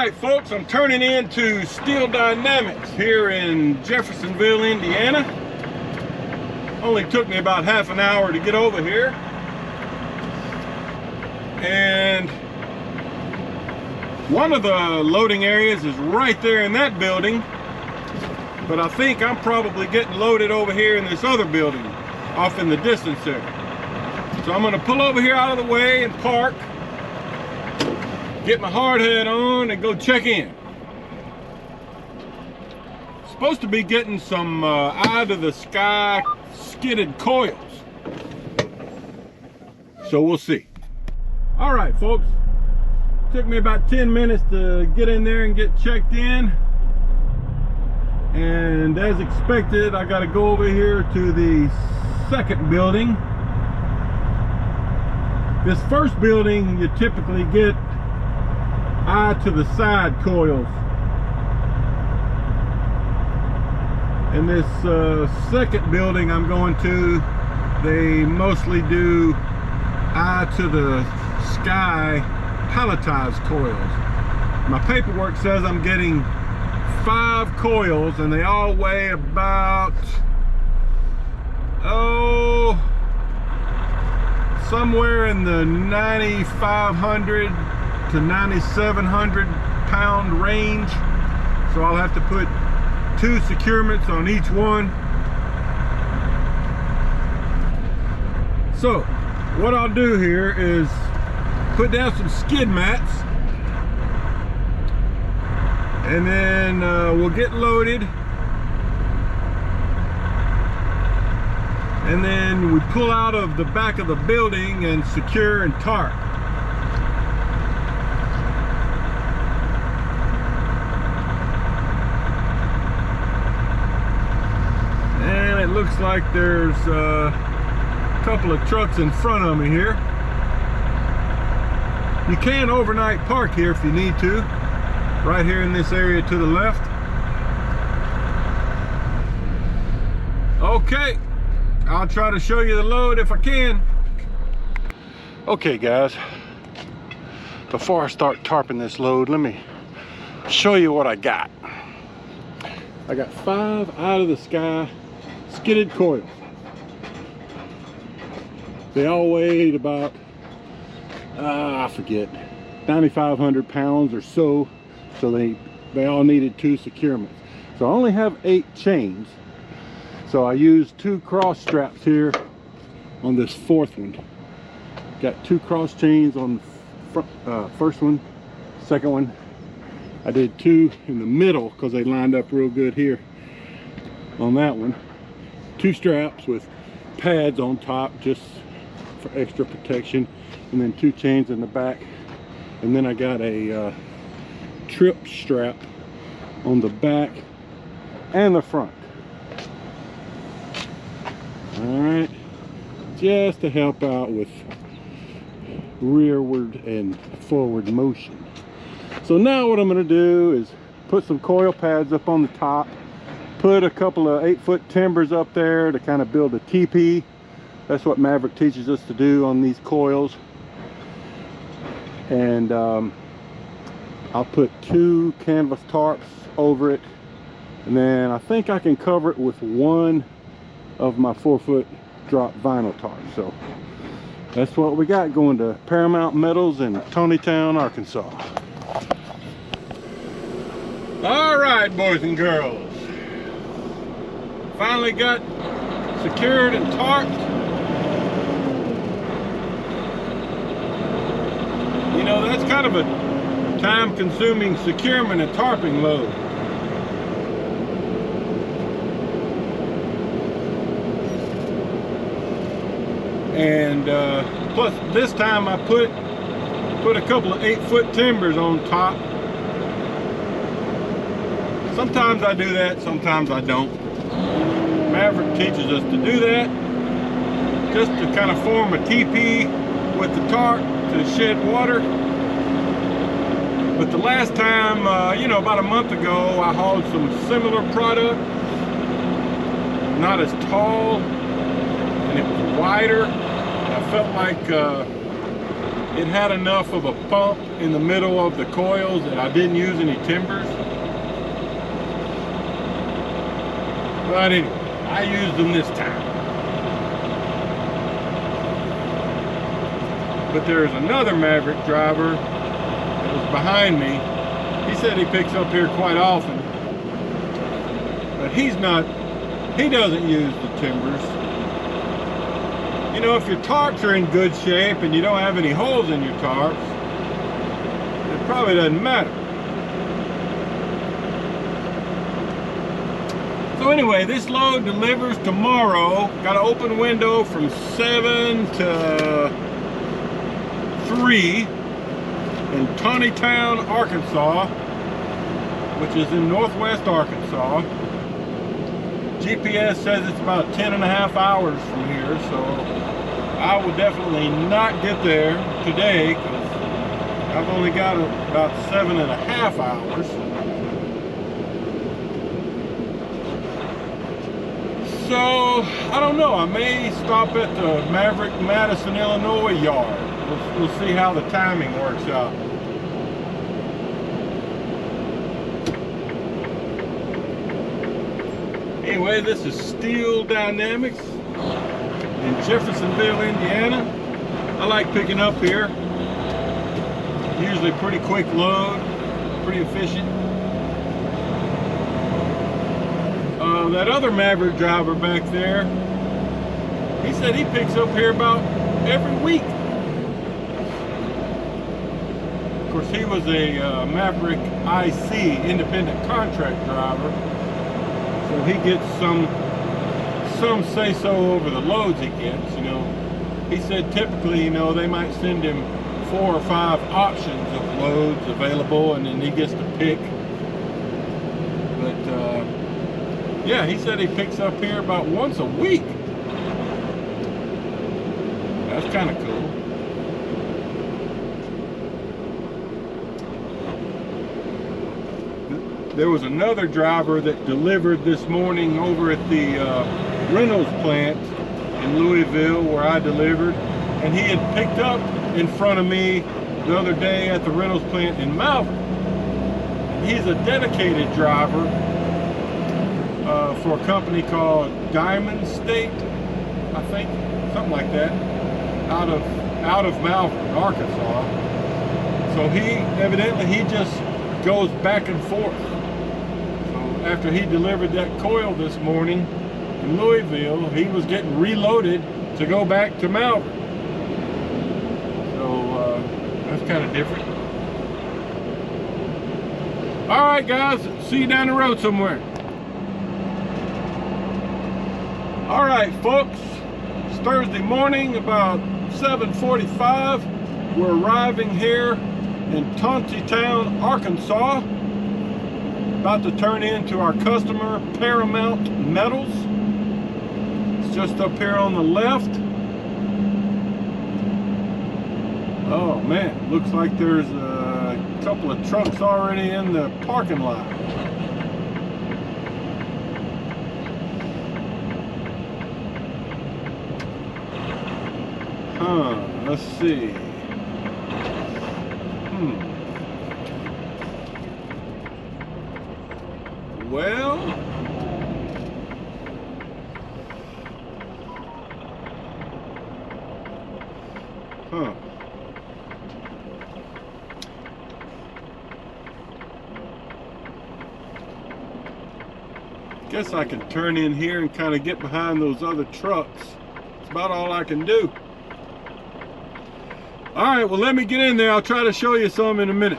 right, folks, I'm turning into Steel Dynamics here in Jeffersonville, Indiana. Only took me about half an hour to get over here. And one of the loading areas is right there in that building, but I think I'm probably getting loaded over here in this other building off in the distance there. So I'm going to pull over here out of the way and park, get my hard hat on, and go check in. Supposed to be getting some eye to the sky skidded coils. So we'll see. All right, folks. Took me about 10 minutes to get in there and get checked in. And as expected, I got to go over here to the second building. This first building, you typically get eye to the side coils. In this second building I'm going to, they mostly do eye to the sky palletized coils. My paperwork says I'm getting 5 coils and they all weigh about, somewhere in the 9,500 to 9,700 pound range. So I'll have to put 2 securements on each one. So what I'll do here is put down some skid mats, and then we'll get loaded, and then we pull out of the back of the building and secure and tarp. And it looks like there's a couple of trucks in front of me here. You can overnight park here if you need to, right here in this area to the left. Okay, I'll try to show you the load if I can. Okay guys, before I start tarping this load, let me show you what I got. I got 5 out of the sky skidded coils. They all weighed about, I forget, 9,500 pounds or so. So they all needed 2 securements. So I only have 8 chains. So I used 2 cross straps here on this 4th one. Got 2 cross chains on the first one, second one. I did 2 in the middle because they lined up real good here on that one. 2 straps with pads on top just for extra protection, and then 2 chains in the back. And then I got a trip strap on the back and the front. All right, just to help out with rearward and forward motion. So now what I'm going to do is put some coil pads up on the top, put a couple of 8-foot timbers up there to kind of build a teepee. That's what Maverick teaches us to do on these coils. And I'll put 2 canvas tarps over it, and then I think I can cover it with 1 of my 4-foot drop vinyl tarp. So that's what we got going to Paramount Metals in Tontitown, Arkansas. All right, boys and girls, finally got secured and tarped. You know, that's kind of a time-consuming securement and tarping load. And plus this time I put a couple of 8-foot timbers on top. Sometimes I do that, sometimes I don't. Maverick teaches us to do that, just to kind of form a teepee with the tarp to shed water. But the last time, you know, about a month ago, I hauled some similar product, not as tall, and it was wider. I felt like it had enough of a pump in the middle of the coils that I didn't use any timbers. But anyway, I used them this time. But there's another Maverick driver that was behind me. He said he picks up here quite often, but he doesn't use the timbers. You know, if your tarps are in good shape and you don't have any holes in your tarps, it probably doesn't matter. So anyway, this load delivers tomorrow. Got an open window from 7 to 3 in Tontitown, Arkansas, which is in northwest Arkansas. GPS says it's about 10.5 hours from here, so I will definitely not get there today because I've only got about 7.5 hours. So I don't know, I may stop at the Maverick, Madison, Illinois yard. We'll see how the timing works out. Anyway, this is Steel Dynamics in Jeffersonville, Indiana. I like picking up here. Usually pretty quick load, pretty efficient. That other Maverick driver back there, he said he picks up here about every week. Of course, he was a Maverick IC, independent contract driver. So he gets some say-so over the loads he gets, you know. He said typically, you know, they might send him 4 or 5 options of loads available and then he gets to pick. But yeah, he said he picks up here about once a week. That's kind of cool. There was another driver that delivered this morning over at the Reynolds plant in Louisville where I delivered, and he had picked up in front of me the other day at the Reynolds plant in Maverick. He's a dedicated driver for a company called Diamond State, I think, something like that, out of Maverick, Arkansas. So evidently he just goes back and forth. After he delivered that coil this morning in Louisville, he was getting reloaded to go back to Maverick. So that's kind of different. All right, guys, see you down the road somewhere. All right, folks, it's Thursday morning, about 7:45. We're arriving here in Tontitown, Arkansas. About to turn into our customer, Paramount Metals. It's just up here on the left. Oh man, looks like there's a couple of trucks already in the parking lot. Let's see. Well, guess I can turn in here and kind of get behind those other trucks. That's about all I can do. All right, well, let me get in there. I'll try to show you some in a minute.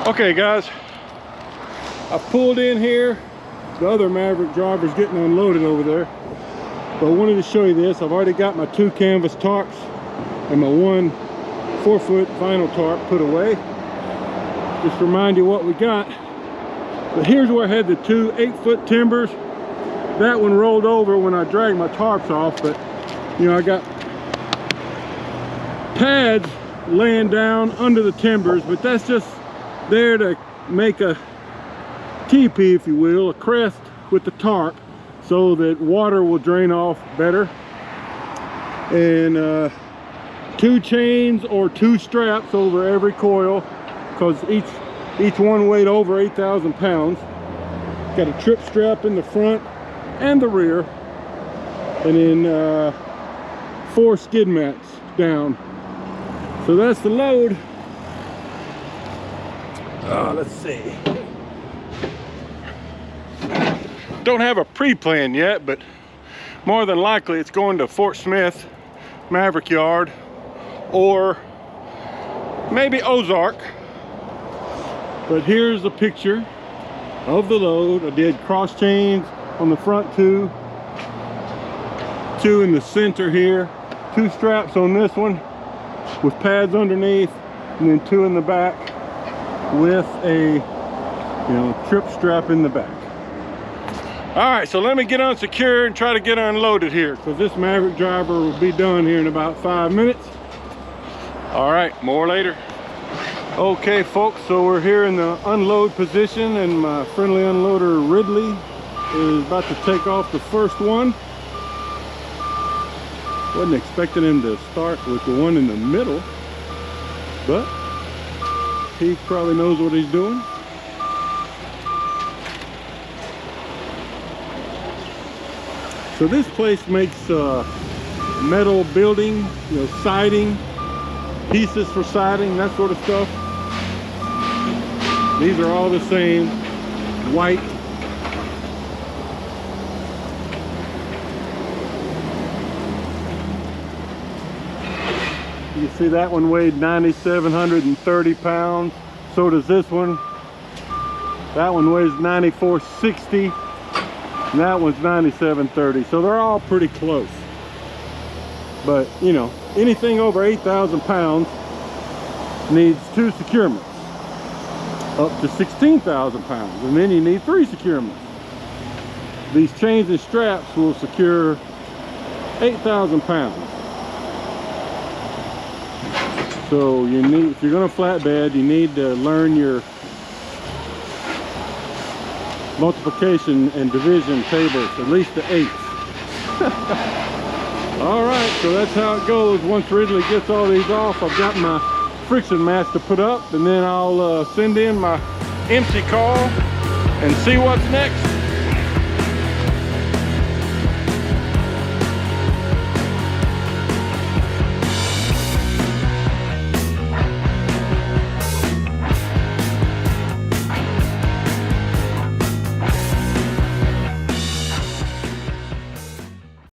Okay, guys, I pulled in here. The other Maverick driver's getting unloaded over there. But I wanted to show you this. I've already got my 2 canvas tarps and my 1 4-foot vinyl tarp put away. Just remind you what we got. But here's where I had the 2 8-foot timbers. That one rolled over when I dragged my tarps off, but you know, I got pads laying down under the timbers, but that's just there to make a teepee, if you will, a crest with the tarp so that water will drain off better. And 2 chains or 2 straps over every coil, because each one weighed over 8,000 pounds. Got a trip strap in the front and the rear, and then 4 skid mats down. So that's the load. Let's see. Don't have a pre-plan yet, but more than likely it's going to Fort Smith Maverick yard, or maybe Ozark. But here's a picture of the load. I did cross chains on the front 2 in the center here, 2 straps on this one with pads underneath, and then 2 in the back with a trip strap in the back. All right, so let me get unsecured and try to get unloaded here, because this Maverick driver will be done here in about 5 minutes. All right, more later. Okay folks, so we're here in the unload position, and my friendly unloader Ridley is about to take off the first one. Wasn't expecting him to start with the one in the middle, but he probably knows what he's doing. So this place makes metal building, siding, pieces for siding, that sort of stuff. These are all the same, white. You can see that one weighed 9,730 pounds. So does this one. That one weighs 9,460. And that one's 9,730. So they're all pretty close. But, anything over 8,000 pounds needs 2 securements. Up to 16,000 pounds. And then you need 3 securements. These chains and straps will secure 8,000 pounds. So if you're going to flatbed, you need to learn your multiplication and division tables, at least the 8. All right, so that's how it goes. Once Ridley gets all these off, I've got my friction mats to put up, and then I'll send in my empty car and see what's next.